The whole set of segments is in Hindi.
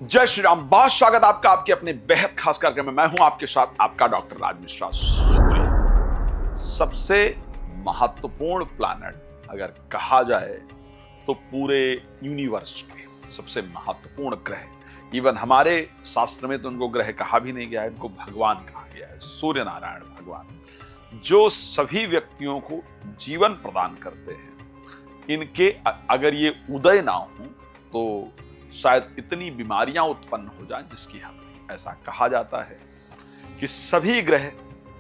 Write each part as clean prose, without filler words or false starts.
जय श्री राम। बहुत स्वागत आपका आपके अपने बेहद खास कार्यक्रम में। मैं हूं आपके साथ आपका डॉक्टर राज मिश्रा। सूर्य सबसे महत्वपूर्ण प्लैनेट अगर कहा जाए तो पूरे यूनिवर्स के सबसे महत्वपूर्ण ग्रह। इवन हमारे शास्त्र में तो उनको ग्रह कहा भी नहीं गया है, उनको भगवान कहा गया है। सूर्य नारायण भगवान जो सभी व्यक्तियों को जीवन प्रदान करते हैं, इनके अगर ये उदय ना हो तो शायद इतनी बीमारियां उत्पन्न हो जाएं जिसकी हम ऐसा कहा जाता है कि सभी ग्रह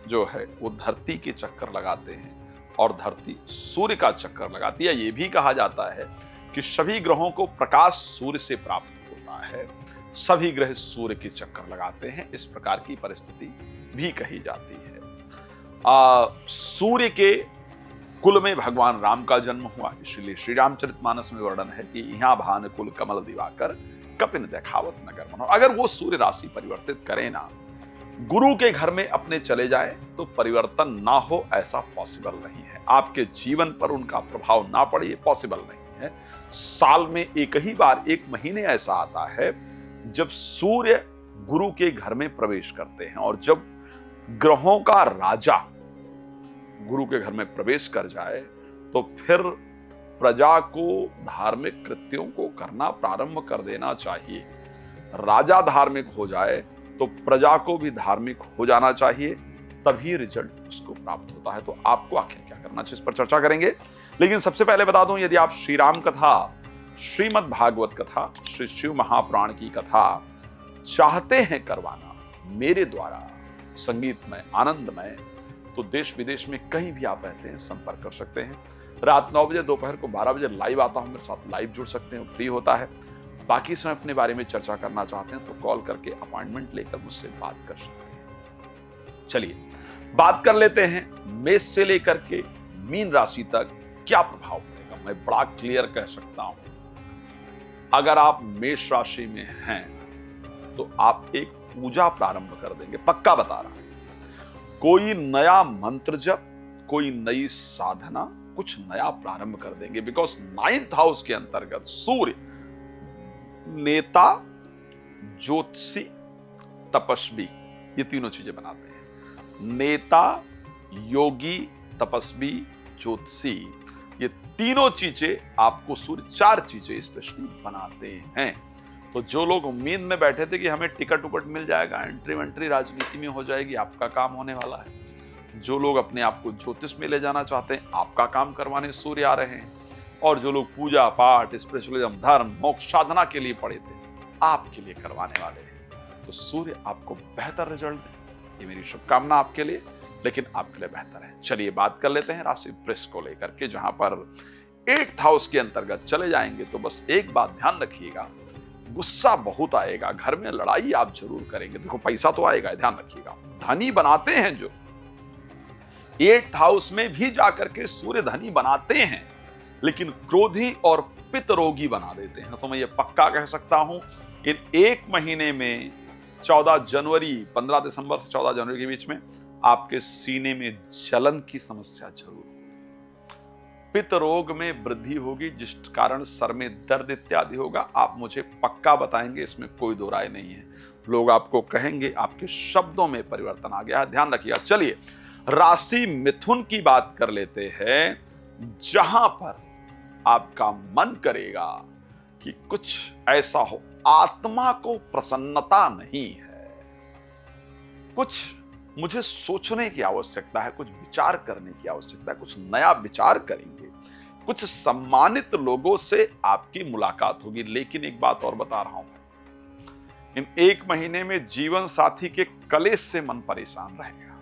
जो है वो धरती के चक्कर लगाते हैं और धरती सूर्य का चक्कर लगाती है। ये भी कहा जाता है कि सभी ग्रहों को प्रकाश सूर्य से प्राप्त होता है, सभी ग्रह सूर्य के चक्कर लगाते हैं। इस प्रकार की परिस्थिति भी कही जाती है। सूर्य के कुल में भगवान राम का जन्म हुआ, इसलिए श्री रामचरितमानस में वर्णन है कि यहाँ भान कुल कमल दिवाकर कपिन देखावत नगर मनोहर। अगर वो सूर्य राशि परिवर्तित करें ना, गुरु के घर में अपने चले जाए तो परिवर्तन ना हो ऐसा पॉसिबल नहीं है। आपके जीवन पर उनका प्रभाव ना पड़े ये पॉसिबल नहीं है। साल में एक ही बार, एक महीने ऐसा आता है जब सूर्य गुरु के घर में प्रवेश करते हैं, और जब ग्रहों का राजा गुरु के घर में प्रवेश कर जाए तो फिर प्रजा को धार्मिक कृत्यों को करना प्रारंभ कर देना चाहिए। राजा धार्मिक हो जाए तो प्रजा को भी धार्मिक हो जाना चाहिए, तभी रिजल्ट उसको प्राप्त होता है। तो आपको आखिर क्या करना चाहिए इस पर चर्चा करेंगे। लेकिन सबसे पहले बता दूं, यदि आप श्री राम कथा, श्रीमद् भागवत कथा, श्री शिव महापुराण की कथा चाहते हैं करवाना मेरे द्वारा संगीतमय, आनंदमय, तो देश विदेश में कहीं भी आप रहते हैं संपर्क कर सकते हैं। रात 9 बजे, दोपहर को 12 बजे लाइव आता हूं, मेरे साथ लाइव जुड़ सकते हैं, फ्री होता है। बाकी समय अपने बारे में चर्चा करना चाहते हैं तो कॉल करके अपॉइंटमेंट लेकर मुझसे बात कर सकते हैं। चलिए बात कर लेते हैं मेष से लेकर के मीन राशि तक क्या प्रभाव पड़ेगा। मैं बड़ा क्लियर कह सकता हूं, अगर आप मेष राशि में हैं तो आप एक पूजा प्रारंभ कर देंगे, पक्का बता रहा हूं। कोई नया मंत्र जप, कोई नई साधना, कुछ नया प्रारंभ कर देंगे। बिकॉज 9th हाउस के अंतर्गत सूर्य नेता, ज्योतिषी, तपस्वी, ये तीनों चीजें बनाते हैं। नेता, योगी, तपस्वी, ज्योतिषी, ये तीनों चीजें आपको सूर्य 4 चीजें स्पेशली बनाते हैं। तो जो लोग उम्मीद में बैठे थे कि हमें टिकट उकट मिल जाएगा, एंट्री वेंट्री राजनीति में हो जाएगी, आपका काम होने वाला है। जो लोग अपने आप को ज्योतिष में ले जाना चाहते हैं, आपका काम करवाने सूर्य आ रहे हैं। और जो लोग पूजा पाठ, स्पिरिचुअलिज्म, धर्म, मोक्ष साधना के लिए पड़े थे, आपके लिए करवाने वाले हैं। तो सूर्य आपको बेहतर रिजल्ट दे, ये मेरी शुभकामना आपके लिए, लेकिन आपके लिए बेहतर है। चलिए बात कर लेते हैं राशि वृष को लेकर के, जहां पर 8th हाउस के अंतर्गत चले जाएंगे तो बस एक बात ध्यान रखिएगा, गुस्सा बहुत आएगा, घर में लड़ाई आप जरूर करेंगे। देखो पैसा तो आएगा, ध्यान रखिएगा। धनी बनाते हैं जो 8th हाउस में भी जाकर के सूर्य धनी बनाते हैं, लेकिन क्रोधी और पित्त रोगी बना देते हैं। तो मैं ये पक्का कह सकता हूं, इन एक महीने में 14 जनवरी, 15 दिसंबर से 14 जनवरी के बीच में आपके सीने में जलन की समस्या जरूर, पित्त रोग में वृद्धि होगी, जिस कारण सर में दर्द इत्यादि होगा। आप मुझे पक्का बताएंगे, इसमें कोई दो राय नहीं है। लोग आपको कहेंगे, आपके शब्दों में परिवर्तन आ गया है, ध्यान रखिएगा। चलिए राशि मिथुन की बात कर लेते हैं, जहां पर आपका मन करेगा कि कुछ ऐसा हो, आत्मा को प्रसन्नता नहीं है, कुछ मुझे सोचने की आवश्यकता है, कुछ विचार करने की आवश्यकता है, कुछ नया विचार करेंगे, कुछ सम्मानित लोगों से आपकी मुलाकात होगी। लेकिन एक बात और बता रहा हूं, इन एक महीने में जीवन साथी के कलेश से मन परेशान रहेगा,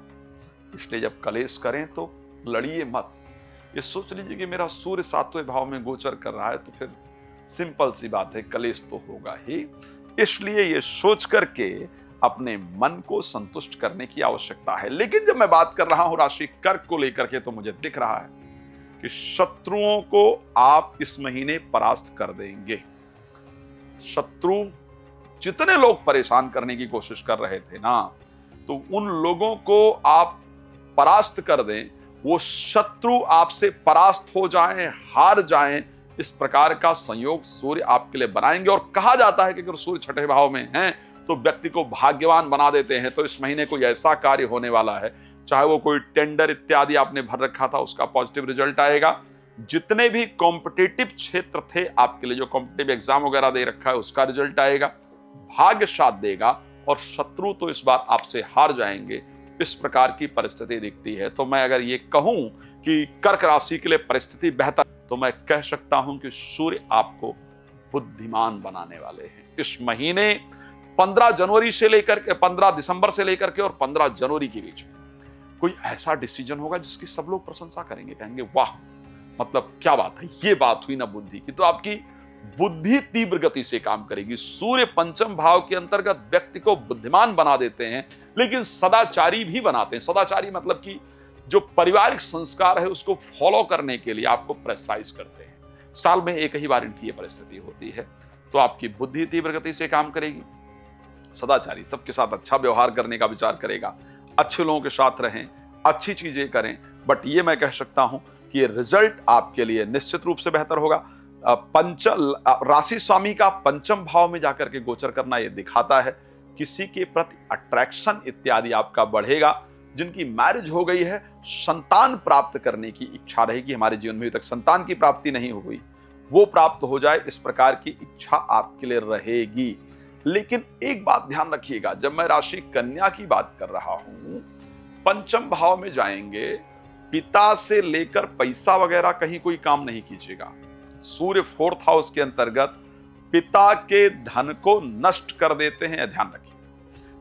इसलिए जब कलेश करें तो लड़िए मत। ये सोच लीजिए कि मेरा सूर्य 7वें भाव में गोचर कर रहा है, तो फिर सिंपल सी बात है, कलेश तो होगा ही। इसलिए ये सोच करके अपने मन को संतुष्ट करने की आवश्यकता है। लेकिन जब मैं बात कर रहा हूं राशि कर्क को लेकर के, तो मुझे दिख रहा है कि शत्रुओं को आप इस महीने परास्त कर देंगे। शत्रु जितने लोग परेशान करने की कोशिश कर रहे थे ना, तो उन लोगों को आप परास्त कर दें, वो शत्रु आपसे परास्त हो जाएं, हार जाएं, इस प्रकार का संयोग सूर्य आपके लिए बनाएंगे। और कहा जाता है कि अगर सूर्य छठे भाव में हैं तो व्यक्ति को भाग्यवान बना देते हैं। तो इस महीने कोई ऐसा कार्य होने वाला है, चाहे वो कोई टेंडर इत्यादि आपने भर रखा था, उसका पॉजिटिव रिजल्ट आएगा। जितने भी कॉम्पिटिटिव क्षेत्र थे आपके लिए, जो कॉम्पिटिटिव एग्जाम वगैरह दे रखा है, उसका रिजल्ट आएगा। भाग्य साथ देगा और शत्रु तो इस बार आपसे हार जाएंगे। इस प्रकार की परिस्थिति दिखती है। तो मैं अगर ये कहूं कि कर्क राशि के लिए परिस्थिति बेहतर, तो मैं कह सकता हूं कि सूर्य आपको बुद्धिमान बनाने वाले हैं। इस महीने 15 जनवरी से लेकर के 15 दिसंबर से लेकर के और 15 जनवरी के बीच में कोई ऐसा डिसीजन होगा जिसकी सब लोग प्रशंसा करेंगे, कहेंगे वाह, मतलब क्या बात है, ये बात हुई ना बुद्धि की। तो आपकी बुद्धि तीव्र गति से काम करेगी। सूर्य पंचम भाव के अंतर्गत व्यक्ति को बुद्धिमान बना देते हैं, लेकिन सदाचारी भी बनाते हैं। सदाचारी मतलब कि जो पारिवारिक संस्कार है उसको फॉलो करने के लिए आपको प्रेशराइज करते हैं। साल में एक ही बार इनकी ये परिस्थिति होती है। तो आपकी बुद्धि तीव्र गति से काम करेगी। सदाचारी सबके साथ अच्छा व्यवहार करने का विचार करेगा, अच्छे लोगों के साथ रहें, अच्छी चीजें करें। बट ये मैं कह सकता हूं कि ये रिजल्ट आपके लिए निश्चित रूप से बेहतर होगा। राशि स्वामी का पंचम भाव में जाकर के गोचर करना ये दिखाता है किसी के प्रति अट्रैक्शन इत्यादि आपका बढ़ेगा। जिनकी मैरिज हो गई है, संतान प्राप्त करने की इच्छा रहेगी। हमारे जीवन में अभी तक संतान की प्राप्ति नहीं हुई, वो प्राप्त हो जाए, इस प्रकार की इच्छा आपके लिए रहेगी। लेकिन एक बात ध्यान रखिएगा, जब मैं राशि कन्या की बात कर रहा हूं, पंचम भाव में जाएंगे, पिता से लेकर पैसा वगैरह कहीं कोई काम नहीं कीजिएगा। सूर्य 4th हाउस के अंतर्गत पिता के धन को नष्ट कर देते हैं, ध्यान रखिए।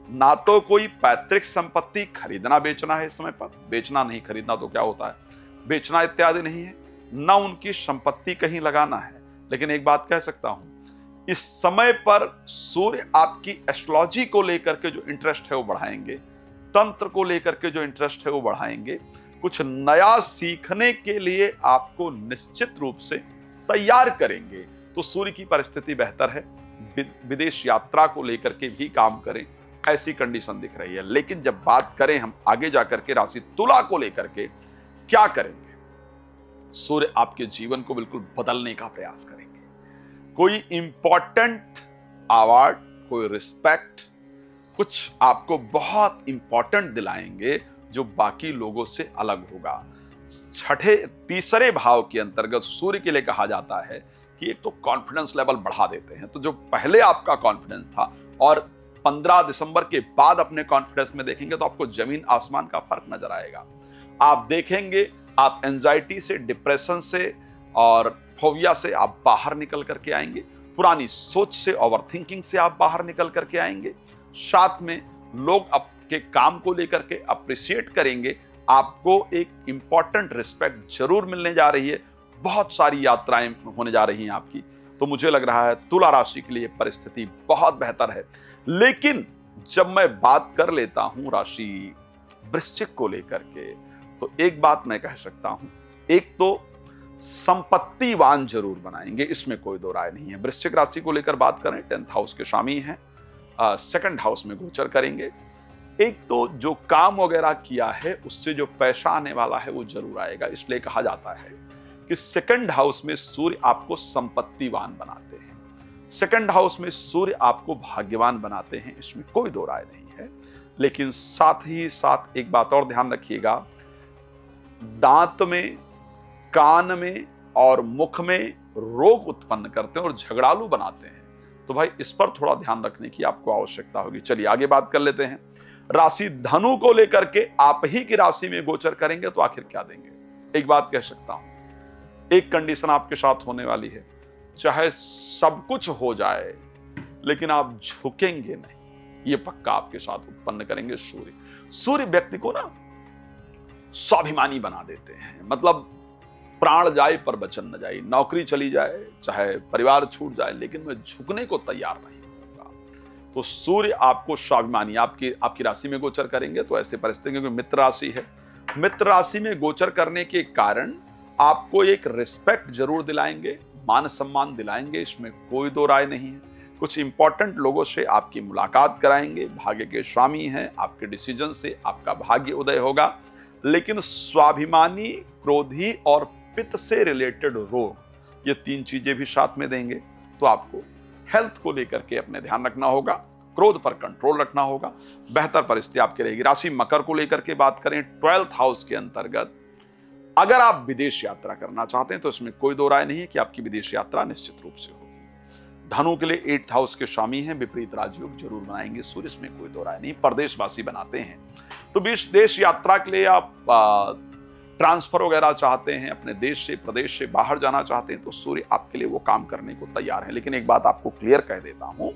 ना तो कोई पैतृक संपत्ति खरीदना बेचना है, इस समय पर बेचना नहीं, खरीदना तो क्या होता है, बेचना इत्यादि नहीं है, ना उनकी संपत्ति कहीं लगाना है। लेकिन एक बात कह सकता हूं, इस समय पर सूर्य आपकी एस्ट्रोलॉजी को लेकर के जो इंटरेस्ट है वो बढ़ाएंगे, तंत्र को लेकर के जो इंटरेस्ट है वो बढ़ाएंगे। कुछ नया सीखने के लिए आपको निश्चित रूप से तैयार करेंगे। तो सूर्य की परिस्थिति बेहतर है। विदेश यात्रा को लेकर के भी काम करें, ऐसी कंडीशन दिख रही है। लेकिन जब बात करें हम आगे जाकर के राशि तुला को लेकर के क्या करेंगे, सूर्य आपके जीवन को बिल्कुल बदलने का प्रयास करेंगे। कोई इंपॉर्टेंट अवार्ड, कोई रिस्पेक्ट, कुछ आपको बहुत इंपॉर्टेंट दिलाएंगे जो बाकी लोगों से अलग होगा। तीसरे भाव के अंतर्गत सूर्य के लिए कहा जाता है कि एक तो कॉन्फिडेंस लेवल बढ़ा देते हैं। तो जो पहले आपका कॉन्फिडेंस था और 15 दिसंबर के बाद अपने कॉन्फिडेंस में देखेंगे तो आपको जमीन आसमान का फर्क नजर आएगा। आप देखेंगे, आप एंजाइटी से, डिप्रेशन से और फोबिया से आप बाहर निकल करके आएंगे। पुरानी सोच से, ओवर थिंकिंग से आप बाहर निकल करके आएंगे। साथ में लोग आपके काम को लेकर के अप्रिशिएट करेंगे। आपको एक इंपॉर्टेंट रिस्पेक्ट जरूर मिलने जा रही है। बहुत सारी यात्राएं होने जा रही हैं आपकी। तो मुझे लग रहा है तुला राशि के लिए परिस्थिति बहुत बेहतर है। लेकिन जब मैं बात कर लेता हूं राशि वृश्चिक को लेकर के, तो एक बात मैं कह सकता हूं, एक तो संपत्तिवान जरूर बनाएंगे, इसमें कोई दो राय नहीं है। वृश्चिक राशि को लेकर बात करें, 10th हाउस के स्वामी हैं, 2nd हाउस में गोचर करेंगे। एक तो जो काम वगैरह किया है उससे जो पैसा आने वाला है वो जरूर आएगा। इसलिए कहा जाता है कि 2nd हाउस में सूर्य आपको संपत्तिवान बनाते हैं, 2nd हाउस में सूर्य आपको भाग्यवान बनाते हैं, इसमें कोई दो राय नहीं है। लेकिन साथ ही साथ एक बात और ध्यान रखिएगा, दांत में, कान में और मुख में रोग उत्पन्न करते हैं और झगड़ालू बनाते हैं। तो भाई इस पर थोड़ा ध्यान रखने की आपको आवश्यकता होगी। चलिए आगे बात कर लेते हैं। राशि धनु को लेकर के आप ही की राशि में गोचर करेंगे तो आखिर क्या देंगे। एक बात कह सकता हूं, एक कंडीशन आपके साथ होने वाली है, चाहे सब कुछ हो जाए लेकिन आप झुकेंगे नहीं, ये पक्का आपके साथ उत्पन्न करेंगे सूर्य। सूर्य व्यक्ति को ना स्वाभिमानी बना देते हैं। मतलब प्राण जाए पर वचन न जाए, नौकरी चली जाए, चाहे परिवार छूट जाए, लेकिन मैं झुकने को तैयार नहीं होगा। तो सूर्य आपको स्वाभिमानी आपकी राशि में गोचर करेंगे। तो ऐसे परिस्थिति, क्योंकि मित्र राशि है, मित्र राशि में गोचर करने के कारण आपको एक रिस्पेक्ट जरूर दिलाएंगे, मान सम्मान दिलाएंगे, इसमें कोई दो राय नहीं है। कुछ इंपॉर्टेंट लोगों से आपकी मुलाकात कराएंगे, भाग्य के स्वामी हैं, आपके डिसीजन से आपका भाग्य उदय होगा। लेकिन स्वाभिमानी, क्रोधी और पित्त से रिलेटेड रोग, ये 3 चीजें भी साथ में देंगे। तो आपको हेल्थ को लेकर के अपने ध्यान रखना होगा, क्रोध पर कंट्रोल रखना होगा, बेहतर परिस्थिति आपकी रहेगी। राशि मकर को लेकर के बात करें 12th हाउस के अंतर्गत, अगर आप विदेश यात्रा करना चाहते हैं तो इसमें कोई दो राय नहीं है कि आपकी विदेश यात्रा निश्चित रूप से होगी। धनु के लिए 8th हाउस के स्वामी हैं, विपरीत राजयोग जरूर बनाएंगे सूर्य, इसमें कोई दो राय नहीं। परदेशवासी बनाते हैं तो विदेश यात्रा के लिए आप ट्रांसफर वगैरह चाहते हैं, अपने देश से प्रदेश से बाहर जाना चाहते हैं तो सूर्य आपके लिए वो काम करने को तैयार है। लेकिन एक बात आपको क्लियर कह देता हूं,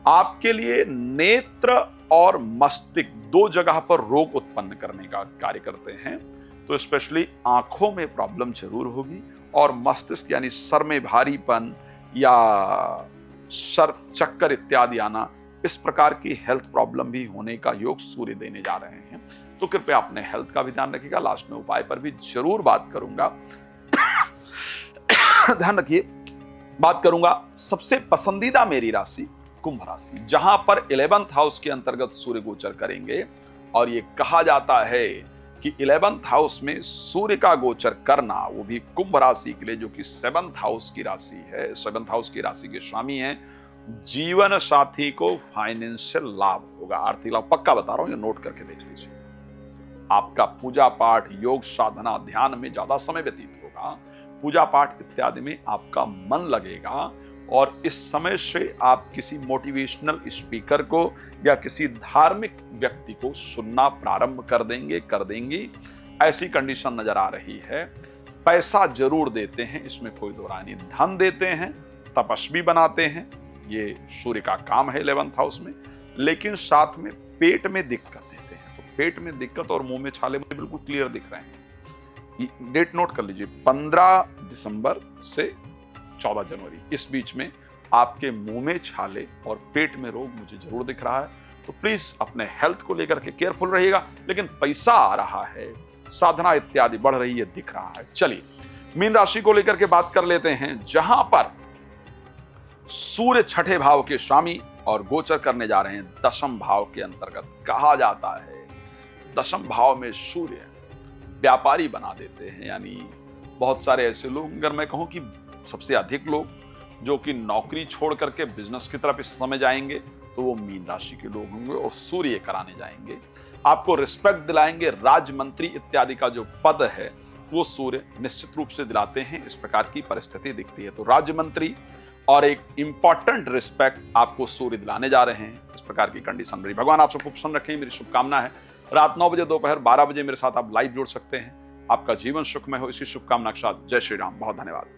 आपके लिए नेत्र और मस्तिष्क 2 जगह पर रोग उत्पन्न करने का कार्य करते हैं। तो स्पेशली आंखों में प्रॉब्लम जरूर होगी और मस्तिष्क यानी सर में भारीपन या सर चक्कर इत्यादि आना, इस प्रकार की हेल्थ प्रॉब्लम भी होने का योग सूर्य देने जा रहे हैं। तो कृपया अपने हेल्थ का भी ध्यान रखिएगा। लास्ट में उपाय पर भी जरूर बात करूंगा। ध्यान रखिए, बात करूंगा सबसे पसंदीदा मेरी राशि कुंभ राशि, जहां पर 11th हाउस के अंतर्गत सूर्य गोचर करेंगे। और ये कहा जाता है कि 11th हाउस में सूर्य का गोचर करना, वो भी कुंभ राशि के लिए जो कि 7th हाउस की राशि है, 7th हाउस की राशि के स्वामी हैं, जीवन साथी को फाइनेंशियल लाभ होगा, आर्थिक लाभ पक्का बता रहा हूं, ये नोट करके देख लीजिए। आपका पूजा पाठ, योग साधना, ध्यान में ज्यादा समय व्यतीत होगा, पूजा पाठ इत्यादि में आपका मन लगेगा और इस समय से आप किसी मोटिवेशनल स्पीकर को या किसी धार्मिक व्यक्ति को सुनना प्रारंभ कर देंगी। ऐसी कंडीशन नजर आ रही है। पैसा जरूर देते हैं, इसमें कोई दो राय नहीं। धन देते हैं, तपस्वी बनाते हैं, ये सूर्य का काम है 11th हाउस में। लेकिन साथ में पेट में दिक्कत देते हैं। तो पेट में दिक्कत और मुंह में छाले मुझे बिल्कुल क्लियर दिख रहे हैं। डेट नोट कर लीजिए, 15 दिसंबर से 14 जनवरी, इस बीच में आपके मुंह में छाले और पेट में रोग मुझे जरूर दिख रहा है। तो प्लीज अपने हेल्थ को लेकर के केयरफुल रहिएगा। लेकिन पैसा आ रहा है, साधना इत्यादि बढ़ रही है, दिख रहा है। चलिए मीन राशि को लेकर के बात कर लेते हैं, जहां पर सूर्य 6ठे भाव के स्वामी और गोचर करने जा रहे हैं 10th भाव के अंतर्गत। कहा जाता है 10th भाव में सूर्य व्यापारी बना देते हैं, यानी बहुत सारे ऐसे लोग, अगर मैं कहूं कि सबसे अधिक लोग जो कि नौकरी छोड़ करके बिजनेस की तरफ इस समय जाएंगे, तो वो मीन राशि के लोग होंगे और सूर्य कराने जाएंगे। आपको रिस्पेक्ट दिलाएंगे, राज्य मंत्री इत्यादि का जो पद है वो सूर्य निश्चित रूप से दिलाते हैं। इस प्रकार की परिस्थिति दिखती है। तो राज्य मंत्री और एक इंपॉर्टेंट रिस्पेक्ट आपको सूर्य दिलाने जा रहे हैं। इस प्रकार की कंडीशन रही। भगवान आप सबको पसंद रखें, मेरी शुभकामना है। रात 9 बजे, दोपहर 12 बजे मेरे साथ आप लाइव जुड़ सकते हैं। आपका जीवन सुखमय हो, इसी शुभकामना के साथ जय श्री राम। बहुत धन्यवाद।